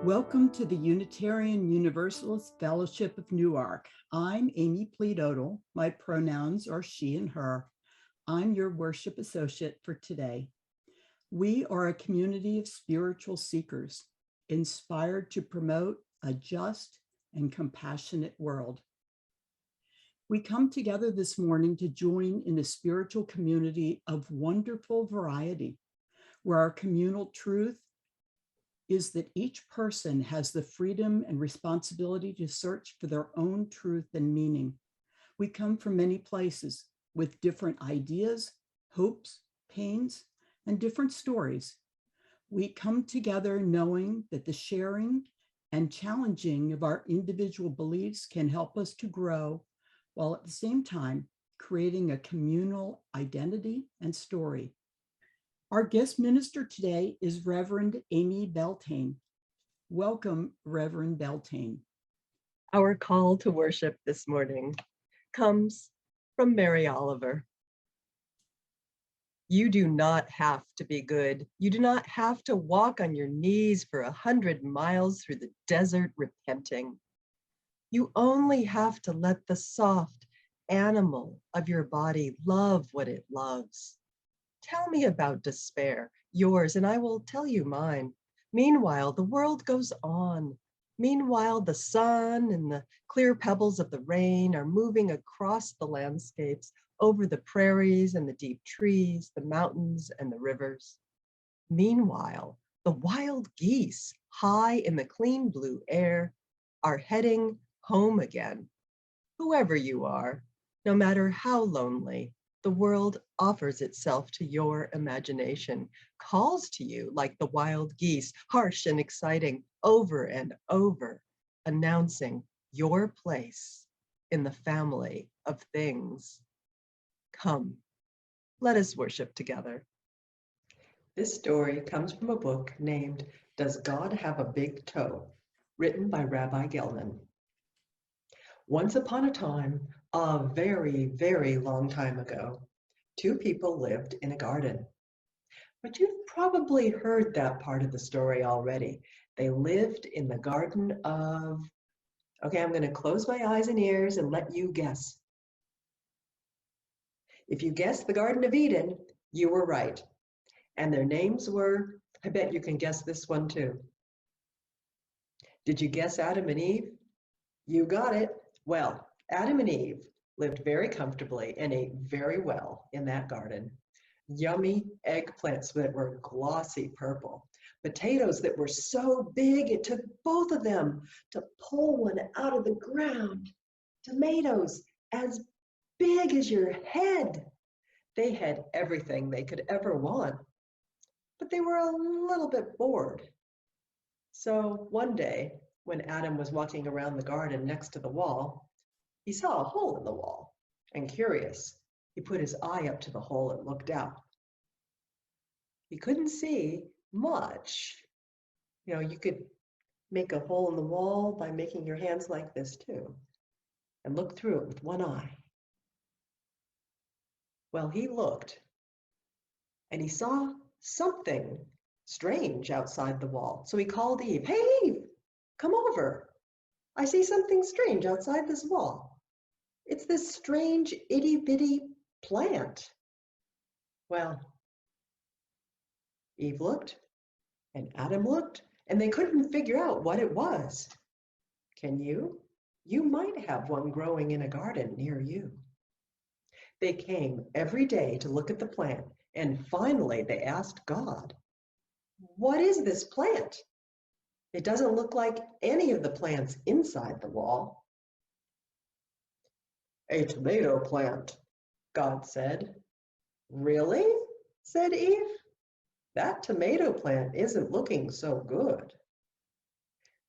Welcome to the Unitarian Universalist Fellowship of Newark. I'm Amy Beltane. My pronouns are she and her. I'm your worship associate for today. We are a community of spiritual seekers, inspired to promote a just and compassionate world. We come together this morning to join in a spiritual community of wonderful variety, where our communal truth is that each person has the freedom and responsibility to search for their own truth and meaning. We come from many places with different ideas, hopes, pains, and different stories. We come together knowing that the sharing and challenging of our individual beliefs can help us to grow, while at the same time creating a communal identity and story. Our guest minister today is Reverend Amy Beltane. Welcome, Reverend Beltane. Our call to worship this morning comes from Mary Oliver. You do not have to be good. You do not have to walk on your knees for 100 miles through the desert repenting. You only have to let the soft animal of your body love what it loves. Tell me about despair, yours, and I will tell you mine. Meanwhile, the world goes on. Meanwhile, the sun and the clear pebbles of the rain are moving across the landscapes, over the prairies and the deep trees, the mountains and the rivers. Meanwhile, the wild geese, high in the clean blue air, are heading home again. Whoever you are, no matter how lonely, the world offers itself to your imagination, calls to you like the wild geese, harsh and exciting, over and over, announcing your place in the family of things. Come, let us worship together. This story comes from a book named Does God Have a Big Toe? Written by Rabbi Gelman. Once upon a time, a very, very long time ago, two people lived in a garden. But you've probably heard that part of the story already. They lived in the garden of, okay, I'm going to close my eyes and ears and let you guess. If you guessed the Garden of Eden, you were right. And their names were, I bet you can guess this one too. Did you guess Adam and Eve? You got it. Well, Adam and Eve lived very comfortably and ate very well in that garden. Yummy eggplants that were glossy purple, potatoes that were so big it took both of them to pull one out of the ground, tomatoes as big as your head. They had everything they could ever want, but they were a little bit bored. So one day, when Adam was walking around the garden next to the wall, he saw a hole in the wall, and curious, he put his eye up to the hole and looked out. He couldn't see much. You know, you could make a hole in the wall by making your hands like this too, and look through it with one eye. Well, he looked, and he saw something strange outside the wall. So he called Eve, "Hey, Eve, come over. I see something strange outside this wall. It's this strange itty-bitty plant." Well, Eve looked, and Adam looked, and they couldn't figure out what it was. Can you? You might have one growing in a garden near you. They came every day to look at the plant, and finally they asked God, "What is this plant? It doesn't look like any of the plants inside the wall." "A tomato plant," God said. "Really?" said Eve. "That tomato plant isn't looking so good."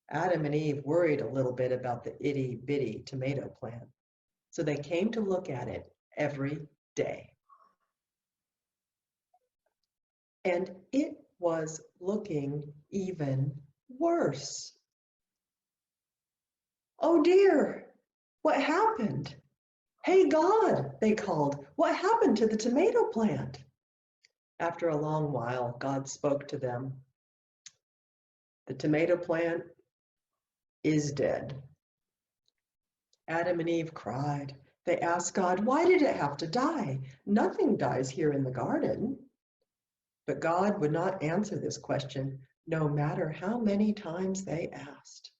Adam and Eve worried a little bit about the itty-bitty tomato plant, so they came to look at it every day. And it was looking even worse. "Oh dear, what happened? Hey God," they called, "what happened to the tomato plant?" After a long while, God spoke to them. The tomato plant is dead. Adam and Eve cried. They asked God, why did it have to die? Nothing dies here in the garden. But God would not answer this question, no matter how many times they asked.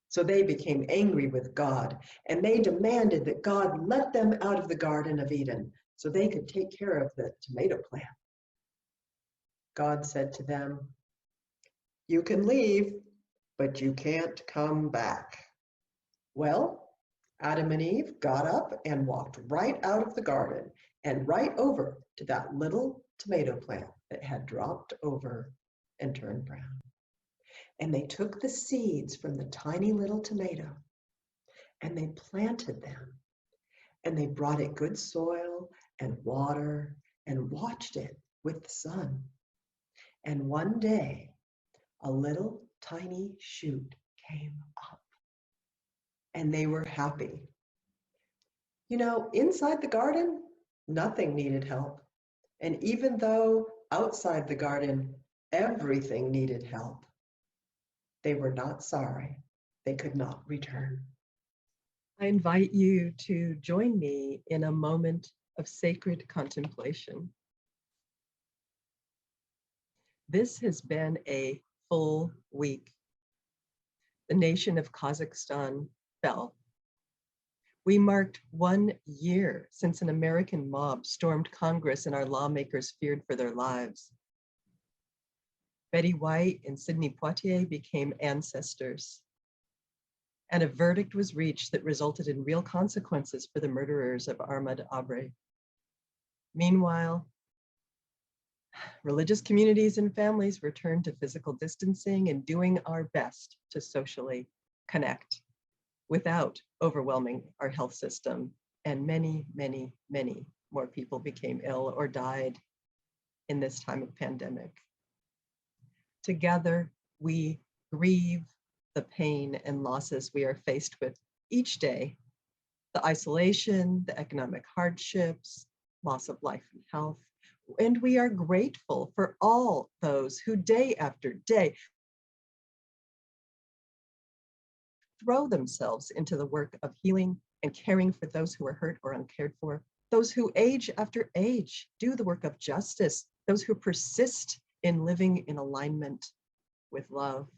So they became angry with God, and they demanded that God let them out of the Garden of Eden so they could take care of the tomato plant. God said to them, you can leave, but you can't come back. Well, Adam and Eve got up and walked right out of the garden and right over to that little tomato plant that had dropped over and turned brown. And they took the seeds from the tiny little tomato and they planted them. And they brought it good soil and water and watched it with the sun. And one day, a little tiny shoot came up. And they were happy. You know, inside the garden, nothing needed help. And even though outside the garden, everything needed help, they were not sorry. They could not return. I invite you to join me in a moment of sacred contemplation. This has been a full week. The nation of Kazakhstan fell. We marked 1 year since an American mob stormed Congress and our lawmakers feared for their lives. Betty White and Sidney Poitier became ancestors. And a verdict was reached that resulted in real consequences for the murderers of Ahmaud Arbery. Meanwhile, religious communities and families returned to physical distancing and doing our best to socially connect without overwhelming our health system. And many, many, many more people became ill or died in this time of pandemic. Together, we grieve the pain and losses we are faced with each day, the isolation, the economic hardships, loss of life and health. And we are grateful for all those who day after day throw themselves into the work of healing and caring for those who are hurt or uncared for, those who age after age do the work of justice, those who persist in living in alignment with love.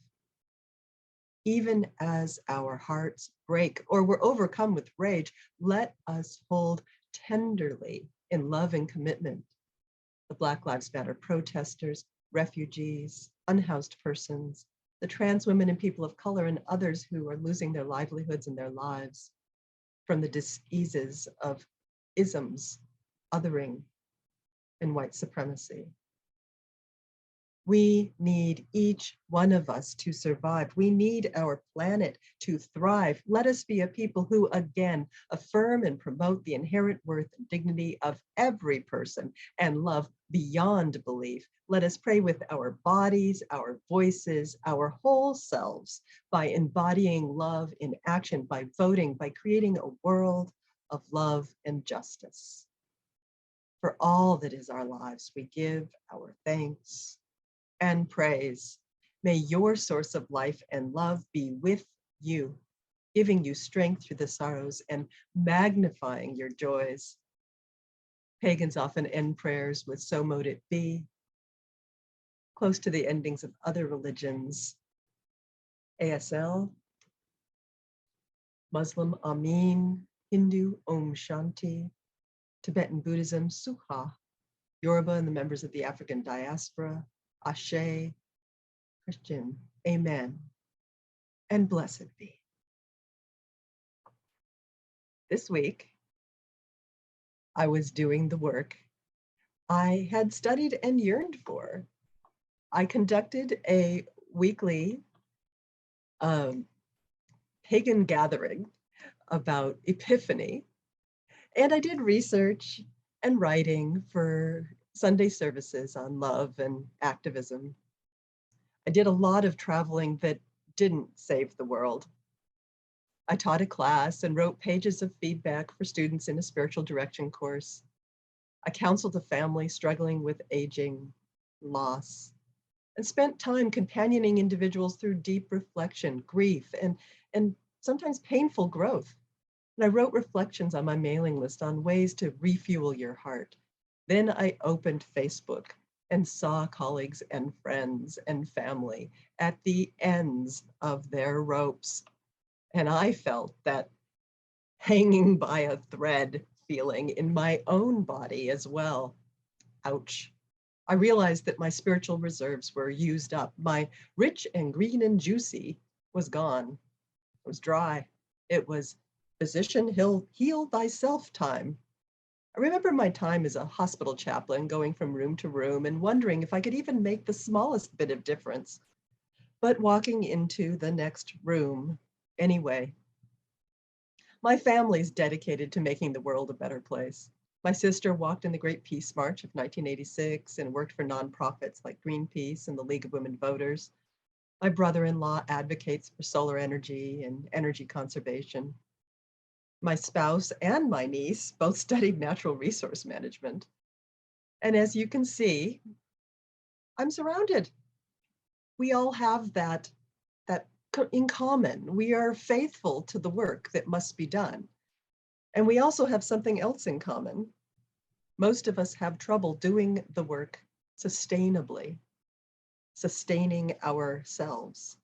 Even as our hearts break or we're overcome with rage, let us hold tenderly in love and commitment the Black Lives Matter protesters, refugees, unhoused persons, the trans women and people of color, and others who are losing their livelihoods and their lives from the diseases of isms, othering, and white supremacy. We need each one of us to survive. We need our planet to thrive. Let us be a people who, again, affirm and promote the inherent worth and dignity of every person and love beyond belief. Let us pray with our bodies, our voices, our whole selves by embodying love in action, by voting, by creating a world of love and justice. For all that is our lives, we give our thanks and praise. May your source of life and love be with you, giving you strength through the sorrows and magnifying your joys. Pagans often end prayers with "so mote it be," close to the endings of other religions. ASL, Muslim Amin, Hindu Om Shanti, Tibetan Buddhism Sukha, Yoruba and the members of the African diaspora, Ashe, Christian, Amen, and blessed be. This week, I was doing the work I had studied and yearned for. I conducted a weekly pagan gathering about Epiphany, and I did research and writing for Sunday services on love and activism. I did a lot of traveling that didn't save the world. I taught a class and wrote pages of feedback for students in a spiritual direction course. I counseled a family struggling with aging, loss, and spent time companioning individuals through deep reflection, grief, and sometimes painful growth. And I wrote reflections on my mailing list on ways to refuel your heart. Then I opened Facebook and saw colleagues and friends and family at the ends of their ropes. And I felt that hanging by a thread feeling in my own body as well. Ouch. I realized that my spiritual reserves were used up. My rich and green and juicy was gone. It was dry. It was physician, heal thyself time. I remember my time as a hospital chaplain, going from room to room and wondering if I could even make the smallest bit of difference, but walking into the next room anyway. My family's dedicated to making the world a better place. My sister walked in the Great Peace March of 1986 and worked for nonprofits like Greenpeace and the League of Women Voters. My brother-in-law advocates for solar energy and energy conservation. My spouse and my niece both studied natural resource management. And as you can see, I'm surrounded. We all have that in common. We are faithful to the work that must be done. And we also have something else in common. Most of us have trouble doing the work sustainably, sustaining ourselves.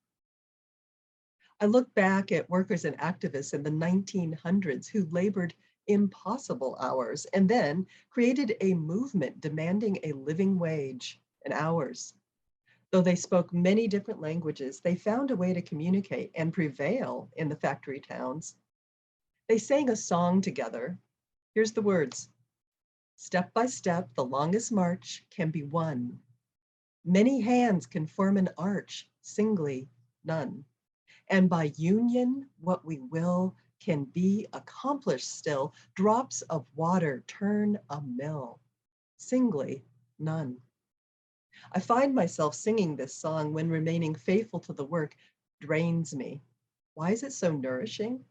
I look back at workers and activists in the 1900s who labored impossible hours and then created a movement demanding a living wage and hours. Though they spoke many different languages, they found a way to communicate and prevail in the factory towns. They sang a song together. Here's the words. Step by step, the longest march can be won. Many hands can form an arch, singly none. And by union, what we will can be accomplished still. Drops of water turn a mill, singly none. I find myself singing this song when remaining faithful to the work drains me. Why is it so nourishing?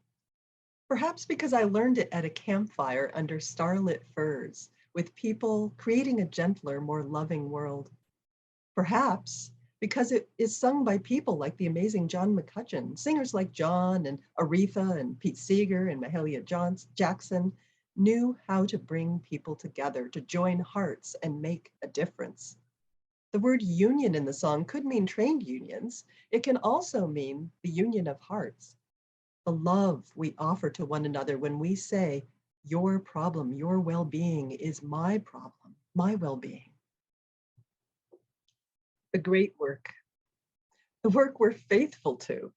Perhaps because I learned it at a campfire under starlit firs, with people creating a gentler, more loving world. Perhaps because it is sung by people like the amazing John McCutcheon. Singers like John and Aretha and Pete Seeger and Mahalia Jackson knew how to bring people together, to join hearts and make a difference. The word union in the song could mean trained unions. It can also mean the union of hearts, the love we offer to one another when we say, your problem, your well-being is my problem, my well-being. The great work, the work we're faithful to,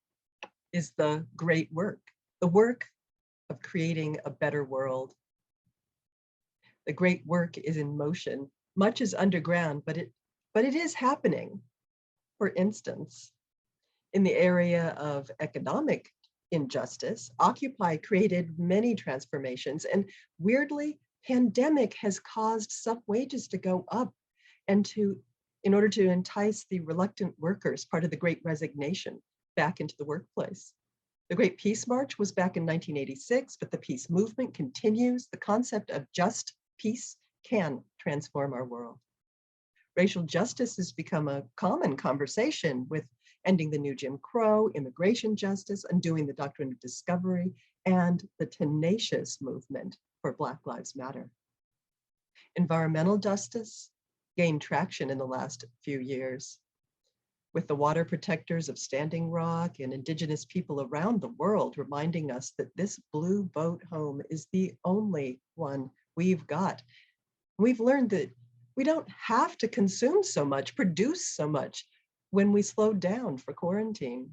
is the great work, the work of creating a better world. The great work is in motion. Much is underground, but it is happening. For instance, in the area of economic injustice, Occupy created many transformations, and weirdly, pandemic has caused some wages to go up and in order to entice the reluctant workers, part of the Great Resignation, back into the workplace. The Great Peace March was back in 1986, but the peace movement continues. The concept of just peace can transform our world. Racial justice has become a common conversation, with ending the new Jim Crow, immigration justice, undoing the doctrine of discovery, and the tenacious movement for Black Lives Matter. Environmental justice gained traction in the last few years, with the water protectors of Standing Rock and Indigenous people around the world reminding us that this blue boat home is the only one we've got. We've learned that we don't have to consume so much, produce so much when we slowed down for quarantine.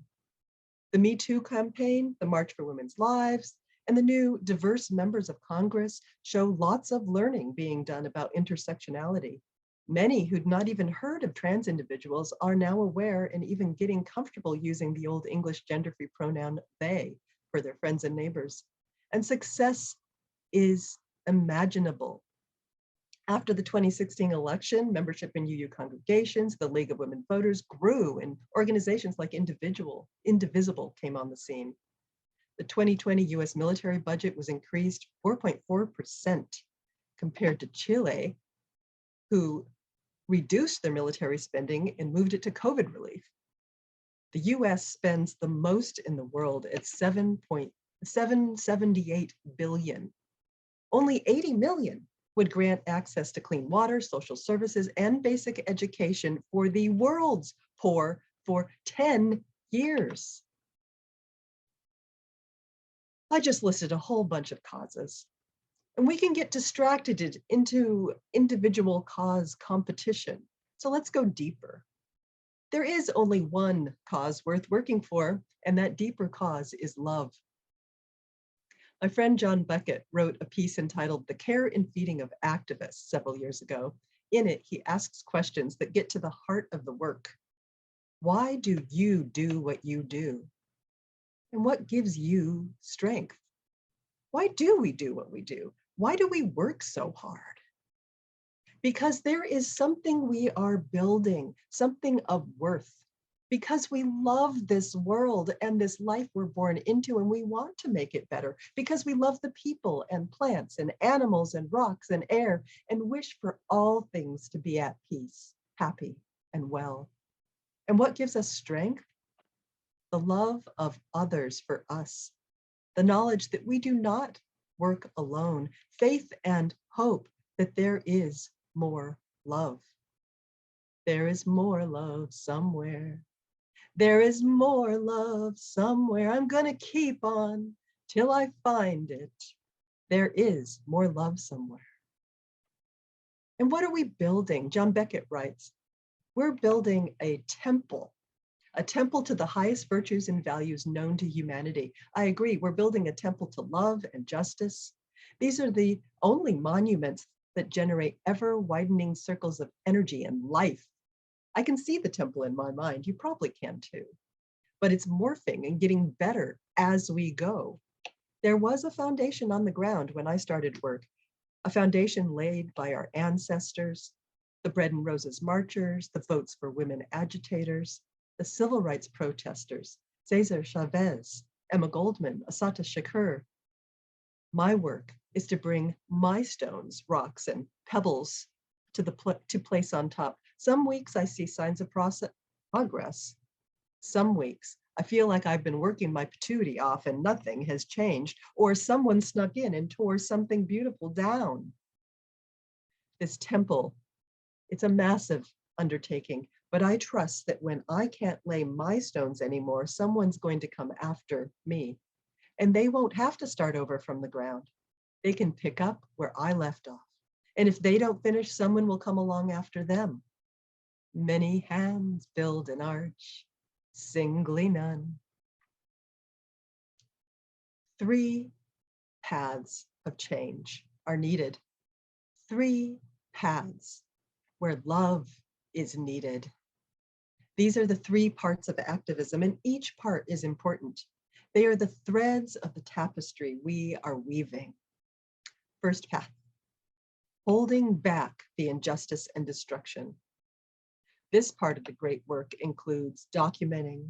The Me Too campaign, the March for Women's Lives, and the new diverse members of Congress show lots of learning being done about intersectionality. Many who'd not even heard of trans individuals are now aware and even getting comfortable using the old English gender-free pronoun they for their friends and neighbors. And success is imaginable. After the 2016 election, membership in UU congregations, the League of Women Voters grew, and organizations like Indivisible came on the scene. The 2020 US military budget was increased 4.4% compared to Chile, who reduced their military spending and moved it to COVID relief. The US spends the most in the world at $7.778 billion. Only 80 million would grant access to clean water, social services, and basic education for the world's poor for 10 years. I just listed a whole bunch of causes, and we can get distracted into individual cause competition. So let's go deeper. There is only one cause worth working for, and that deeper cause is love. My friend John Beckett wrote a piece entitled "The Care and Feeding of Activists" several years ago. In it, he asks questions that get to the heart of the work. Why do you do what you do? And what gives you strength? Why do we do what we do? Why do we work so hard? Because there is something we are building, something of worth. Because we love this world and this life we're born into, and we want to make it better. Because we love the people and plants and animals and rocks and air, and wish for all things to be at peace, happy, and well. And what gives us strength? The love of others for us. The knowledge that we do not work alone. Faith and hope that there is more love. There is more love somewhere. There is more love somewhere. I'm gonna keep on till I find it. There is more love somewhere. And what are we building? John Beckett writes, we're building a temple to the highest virtues and values known to humanity. I agree, we're building a temple to love and justice. These are the only monuments that generate ever-widening circles of energy and life. I can see the temple in my mind, you probably can too, but it's morphing and getting better as we go. There was a foundation on the ground when I started work, a foundation laid by our ancestors, the Bread and Roses marchers, the Votes for Women agitators, the civil rights protesters, Cesar Chavez, Emma Goldman, Assata Shakur. My work is to bring my stones, rocks, and pebbles to place on top. Some weeks I see signs of progress. Some weeks I feel like I've been working my patootie off and nothing has changed, or someone snuck in and tore something beautiful down. This temple, it's a massive undertaking, but I trust that when I can't lay my stones anymore, someone's going to come after me. And they won't have to start over from the ground. They can pick up where I left off. And if they don't finish, someone will come along after them. Many hands build an arch, singly none. 3 paths of change are needed. 3 paths where love is needed. These are the 3 parts of activism, and each part is important. They are the threads of the tapestry we are weaving. First path, holding back the injustice and destruction. This part of the great work includes documenting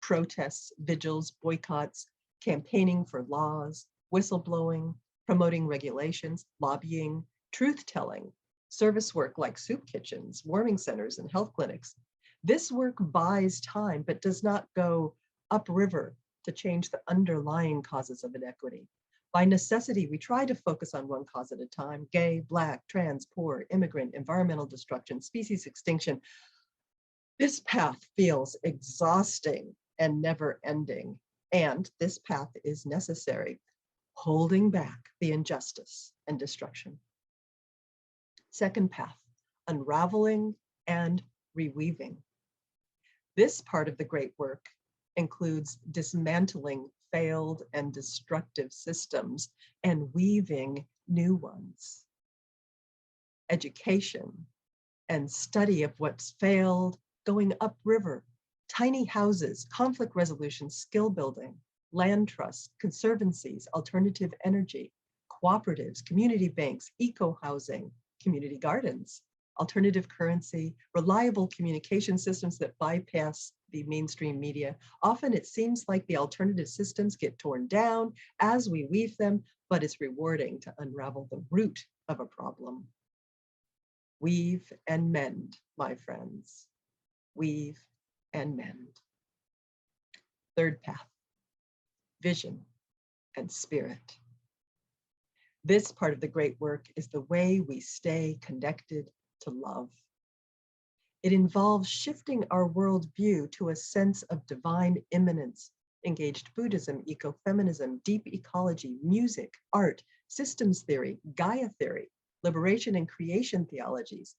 protests, vigils, boycotts, campaigning for laws, whistleblowing, promoting regulations, lobbying, truth-telling, service work like soup kitchens, warming centers, and health clinics. This work buys time, but does not go upriver to change the underlying causes of inequity. By necessity, we try to focus on one cause at a time: gay, Black, trans, poor, immigrant, environmental destruction, species extinction. This path feels exhausting and never ending, and this path is necessary, holding back the injustice and destruction. Second path, unraveling and reweaving. This part of the great work includes dismantling failed and destructive systems and weaving new ones. Education and study of what's failed, going upriver, tiny houses, conflict resolution, skill building, land trusts, conservancies, alternative energy, cooperatives, community banks, eco-housing, community gardens, alternative currency, reliable communication systems that bypass the mainstream media. Often it seems like the alternative systems get torn down as we weave them, but it's rewarding to unravel the root of a problem. Weave and mend, my friends. Weave and mend. Third path, vision and spirit. This part of the great work is the way we stay connected to love. It involves shifting our worldview to a sense of divine immanence, engaged Buddhism, ecofeminism, deep ecology, music, art, systems theory, Gaia theory, liberation and creation theologies,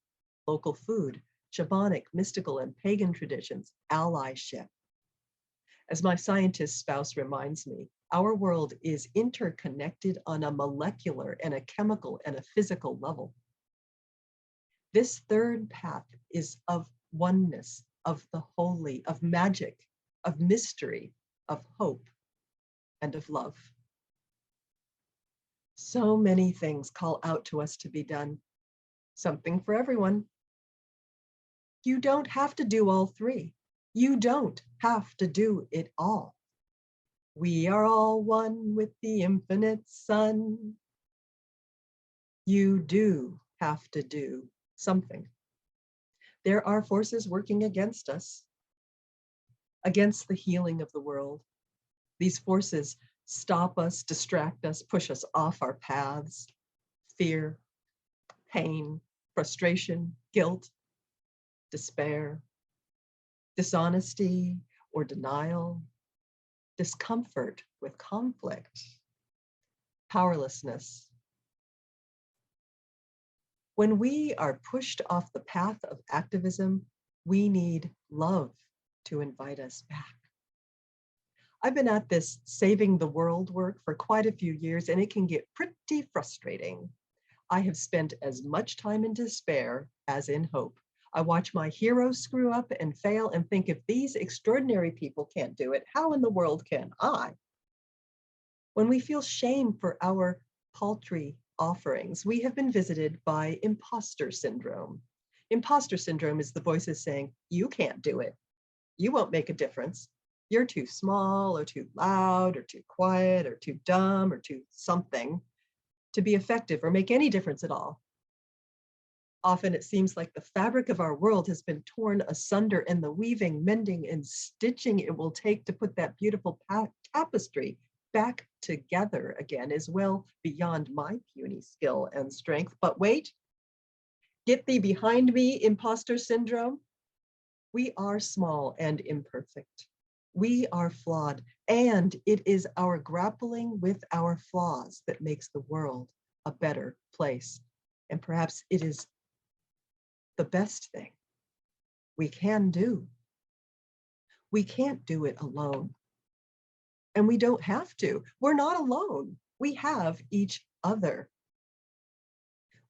local food, shamanic, mystical, and pagan traditions, allyship. As my scientist spouse reminds me, our world is interconnected on a molecular and a chemical and a physical level. This third path is of oneness, of the holy, of magic, of mystery, of hope, and of love. So many things call out to us to be done. Something for everyone. You don't have to do all three. You don't have to do it all. We are all one with the infinite sun. You do have to do something. There are forces working against us, against the healing of the world. These forces stop us, distract us, push us off our paths. Fear, pain, frustration, guilt, despair, dishonesty or denial, discomfort with conflict, powerlessness. When we are pushed off the path of activism, we need love to invite us back. I've been at this saving the world work for quite a few years, and it can get pretty frustrating. I have spent as much time in despair as in hope. I watch my heroes screw up and fail and think, if these extraordinary people can't do it, how in the world can I? When we feel shame for our paltry offerings, we have been visited by imposter syndrome. Imposter syndrome is the voices saying, you can't do it. You won't make a difference. You're too small or too loud or too quiet or too dumb or too something to be effective or make any difference at all. Often it seems like the fabric of our world has been torn asunder, and the weaving, mending, and stitching it will take to put that beautiful tapestry back together again is well beyond my puny skill and strength. But wait, get thee behind me, imposter syndrome. We are small and imperfect. We are flawed, and it is our grappling with our flaws that makes the world a better place. And perhaps it is the best thing we can do. We can't do it alone. And we don't have to. We're not alone. We have each other.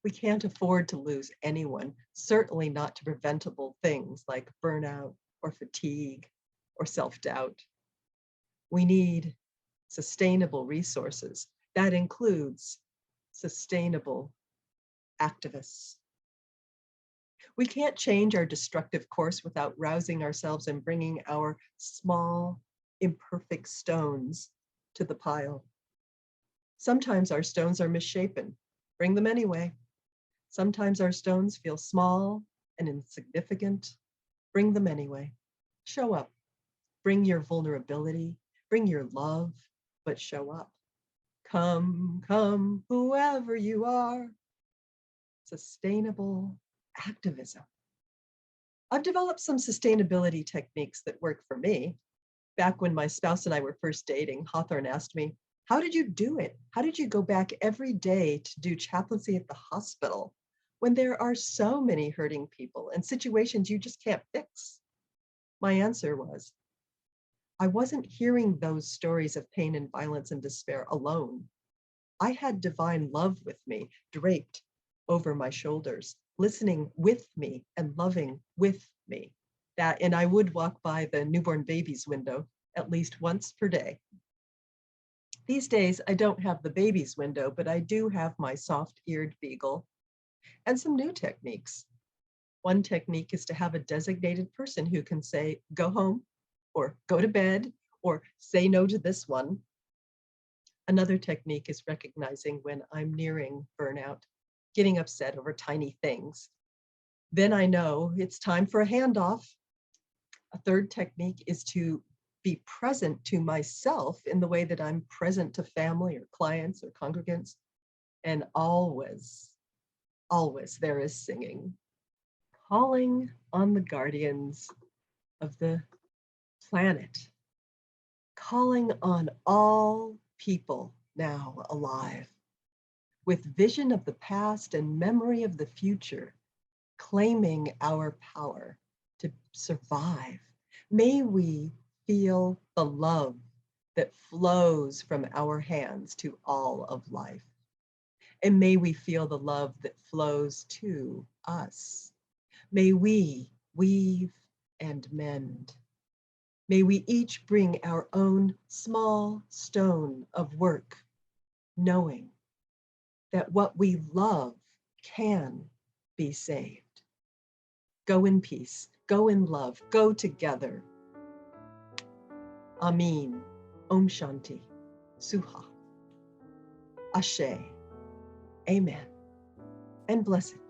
We can't afford to lose anyone, certainly not to preventable things like burnout or fatigue or self-doubt. We need sustainable resources. That includes sustainable activists. We can't change our destructive course without rousing ourselves and bringing our small, imperfect stones to the pile. Sometimes our stones are misshapen. Bring them anyway. Sometimes our stones feel small and insignificant. Bring them anyway. Show up. Bring your vulnerability. Bring your love, but show up. Come, come, whoever you are. Sustainable activism. I've developed some sustainability techniques that work for me. Back when my spouse and I were first dating, Hawthorne asked me, how did you do it? How did you go back every day to do chaplaincy at the hospital when there are so many hurting people and situations you just can't fix? My answer was, I wasn't hearing those stories of pain and violence and despair alone. I had divine love with me, draped over my shoulders, listening with me and loving with me. And I would walk by the newborn baby's window at least once per day. These days, I don't have the baby's window, but I do have my soft-eared beagle and some new techniques. One technique is to have a designated person who can say, go home, or go to bed, or say no to this one. Another technique is recognizing when I'm nearing burnout, getting upset over tiny things, Then I know it's time for a handoff. A third technique is to be present to myself in the way that I'm present to family or clients or congregants. And always, always there is singing, calling on the guardians of the planet, calling on all people now alive, with vision of the past and memory of the future, claiming our power to survive. May we feel the love that flows from our hands to all of life. And may we feel the love that flows to us. May we weave and mend. May we each bring our own small stone of work, knowing that what we love can be saved. Go in peace, go in love, go together. Amin, Om Shanti, Suha, Ashe, Amen, and blessed.